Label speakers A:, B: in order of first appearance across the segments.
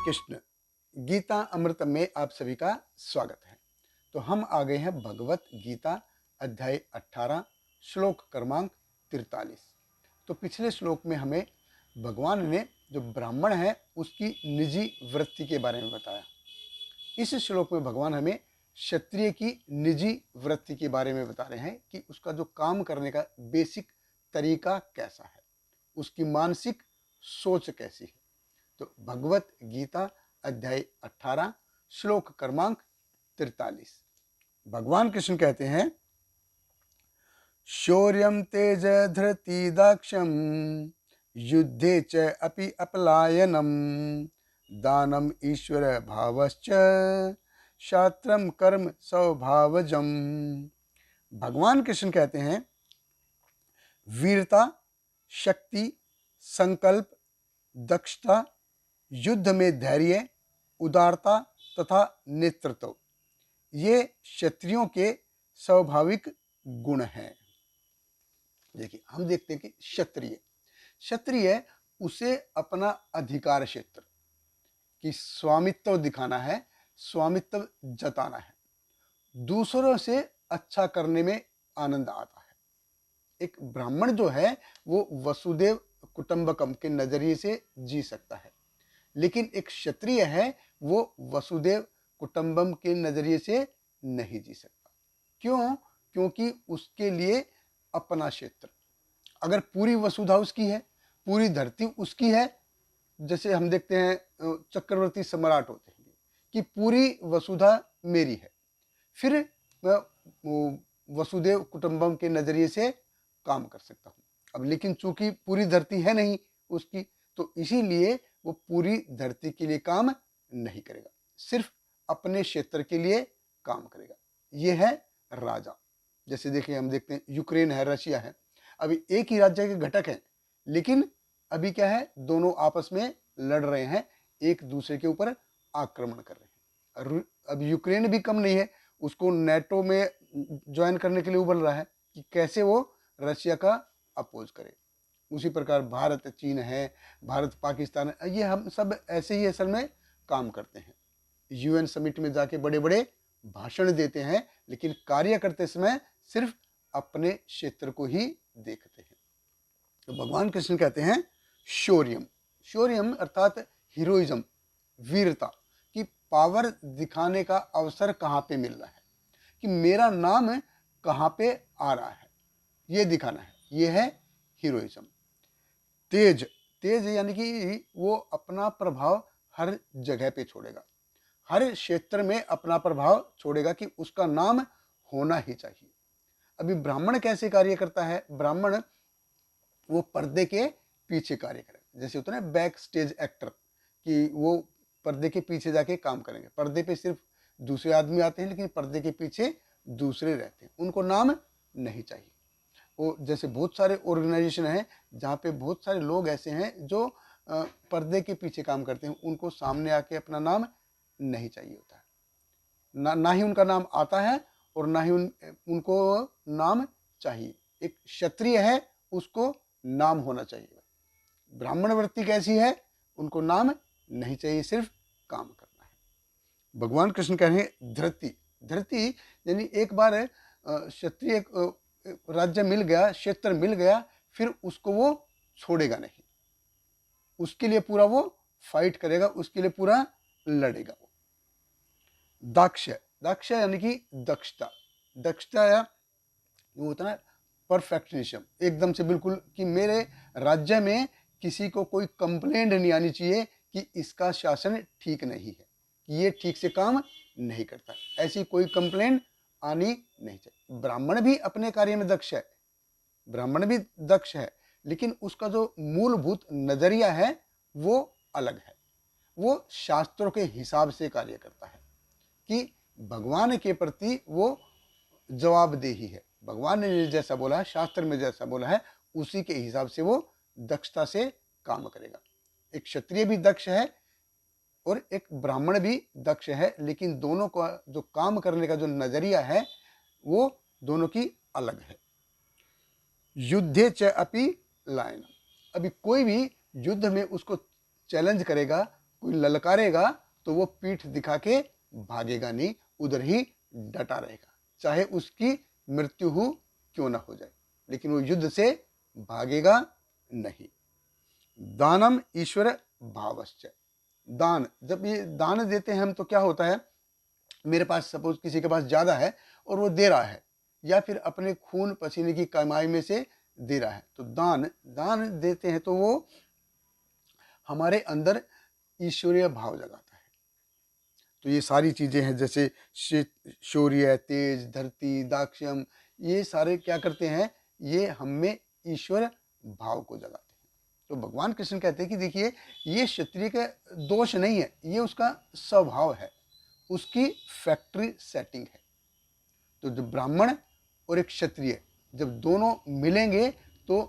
A: कृष्ण। गीता अमृत में आप सभी का स्वागत है। तो हम आ गए हैं भगवत गीता अध्याय 18 श्लोक क्रमांक 43। तो पिछले श्लोक में हमें भगवान ने जो ब्राह्मण है उसकी निजी वृत्ति के बारे में बताया। इस श्लोक में भगवान हमें क्षत्रिय की निजी वृत्ति के बारे में बता रहे हैं कि उसका जो काम करने का बेसिक तरीका कैसा है, उसकी मानसिक सोच कैसी है। तो भगवत गीता अध्याय 18 श्लोक क्रमांक 43 भगवान कृष्ण कहते हैं, शौर्यं तेज धृति दाक्षम युद्धे च अपि अपलायनम दानम ईश्वर भावश्च शास्त्रम कर्म स्वभावजम। भगवान कृष्ण कहते हैं, वीरता, शक्ति, संकल्प, दक्षता, युद्ध में धैर्य, उदारता तथा नेतृत्व, ये क्षत्रियों के स्वाभाविक गुण हैं। देखिए, हम देखते हैं कि क्षत्रिय उसे अपना अधिकार क्षेत्र की स्वामित्व दिखाना है, स्वामित्व जताना है, दूसरों से अच्छा करने में आनंद आता है। एक ब्राह्मण जो है वो वसुदेव कुटुंबकम के नजरिए से जी सकता है, लेकिन एक क्षत्रिय है वो वसुदेव कुटुंबम के नजरिए से नहीं जी सकता। क्यों? क्योंकि उसके लिए अपना क्षेत्र, अगर पूरी वसुधा उसकी है, पूरी धरती उसकी है, जैसे हम देखते हैं चक्रवर्ती सम्राट होते हैं कि पूरी वसुधा मेरी है, फिर मैं वसुदेव कुटुंबम के नजरिए से काम कर सकता हूँ। अब लेकिन चूंकि पूरी धरती है नहीं उसकी, तो इसीलिए वो पूरी धरती के लिए काम नहीं करेगा, सिर्फ अपने क्षेत्र के लिए काम करेगा। ये है राजा। जैसे देखिए, हम देखते हैं यूक्रेन है, रशिया है, अभी एक ही राज्य के घटक हैं, लेकिन अभी क्या है, दोनों आपस में लड़ रहे हैं, एक दूसरे के ऊपर आक्रमण कर रहे हैं। अब यूक्रेन भी कम नहीं है, उसको नेटो में ज्वाइन करने के लिए उबल रहा है कि कैसे वो रशिया का अपोज करे। उसी प्रकार भारत चीन है, भारत पाकिस्तान है, ये हम सब ऐसे ही असल में काम करते हैं। यूएन समिट में जाके बड़े बड़े भाषण देते हैं, लेकिन कार्य करते समय सिर्फ अपने क्षेत्र को ही देखते हैं। तो भगवान कृष्ण कहते हैं, शौर्यम, शौर्यम अर्थात हीरोइज्म, वीरता की पावर दिखाने का अवसर कहाँ पे मिल रहा है, कि मेरा नाम कहाँ पे आ रहा है, ये दिखाना है, ये है हीरोइज्म। तेज, तेज यानी कि वो अपना प्रभाव हर जगह पे छोड़ेगा, हर क्षेत्र में अपना प्रभाव छोड़ेगा कि उसका नाम होना ही चाहिए। अभी ब्राह्मण कैसे कार्य करता है? ब्राह्मण वो पर्दे के पीछे कार्य करेगा, जैसे होता है ना बैक स्टेज एक्टर, कि वो पर्दे के पीछे जाके काम करेंगे। पर्दे पे सिर्फ दूसरे आदमी आते हैं, लेकिन पर्दे के पीछे दूसरे रहते हैं, उनको नाम नहीं चाहिए। वो जैसे बहुत सारे ऑर्गेनाइजेशन हैं जहाँ पे बहुत सारे लोग ऐसे हैं जो पर्दे के पीछे काम करते हैं, उनको सामने आके अपना नाम नहीं चाहिए होता है, ना ही उनका नाम आता है और ना ही उनको नाम चाहिए। एक क्षत्रिय है उसको नाम होना चाहिए। ब्राह्मण वृत्ति कैसी है? उनको नाम नहीं चाहिए, सिर्फ काम करना है। भगवान कृष्ण कह रहे हैं धृति, धृति यानी एक बार क्षत्रिय राज्य मिल गया, क्षेत्र मिल गया, फिर उसको वो छोड़ेगा नहीं, उसके लिए पूरा वो फाइट करेगा, उसके लिए पूरा लड़ेगा वो। दाक्ष, दाक्ष यानी कि दक्षता, दक्षता या वो होता है परफेक्शनिज्म, एकदम से बिल्कुल कि मेरे राज्य में किसी को कोई कंप्लेंट नहीं आनी चाहिए कि इसका शासन ठीक नहीं है, कि ये ठीक से काम नहीं करता, ऐसी कोई कंप्लेंट आनी नहीं चाहिए। ब्राह्मण भी अपने कार्य में दक्ष है, ब्राह्मण भी दक्ष है, लेकिन उसका जो मूलभूत नजरिया है वो अलग है। वो शास्त्रों के हिसाब से कार्य करता है कि भगवान के प्रति वो जवाबदेही है। भगवान ने जैसा बोला है, शास्त्र में जैसा बोला है, उसी के हिसाब से वो दक्षता से काम करेगा। एक क्षत्रिय भी दक्ष है और एक ब्राह्मण भी दक्ष है, लेकिन दोनों का जो काम करने का जो नजरिया है वो दोनों की अलग है। युद्धे च अपि लायनम, अभी कोई भी युद्ध में उसको चैलेंज करेगा कोई ललकारेगा तो वो पीठ दिखा के भागेगा नहीं, उधर ही डटा रहेगा, चाहे उसकी मृत्यु हो क्यों ना हो जाए, लेकिन वो युद्ध से भागेगा नहीं। दानम ईश्वर भावश्च, दान, जब ये दान देते हैं हम तो क्या होता है, मेरे पास सपोज किसी के पास ज़्यादा है और वो दे रहा है, या फिर अपने खून पसीने की कमाई में से दे रहा है, तो दान दान देते हैं तो वो हमारे अंदर ईश्वरीय भाव जगाता है। तो ये सारी चीज़ें हैं, जैसे शौर्य, तेज, धरती, दाक्ष्यम, ये सारे क्या करते हैं, ये हम में ईश्वर भाव को जगाते हैं। तो भगवान कृष्ण कहते हैं कि देखिए, ये क्षत्रिय का दोष नहीं है, ये उसका स्वभाव है, उसकी फैक्ट्री सेटिंग है। तो जब ब्राह्मण और एक क्षत्रिय जब दोनों मिलेंगे तो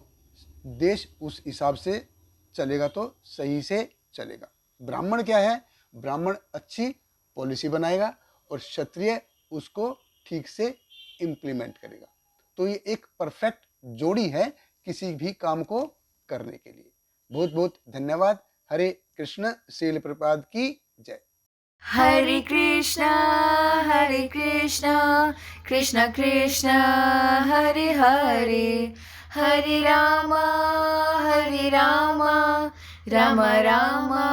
A: देश उस हिसाब से चलेगा, तो सही से चलेगा। ब्राह्मण क्या है, ब्राह्मण अच्छी पॉलिसी बनाएगा और क्षत्रिय उसको ठीक से इम्प्लीमेंट करेगा। तो ये एक परफेक्ट जोड़ी है किसी भी काम को करने के लिए। बहुत बहुत धन्यवाद। हरे कृष्ण। श्रील प्रभुपाद की जय।
B: Hare Krishna, Krishna Krishna, Hare Hare, Hare Rama, Rama Rama,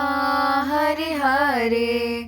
B: Hare Hare.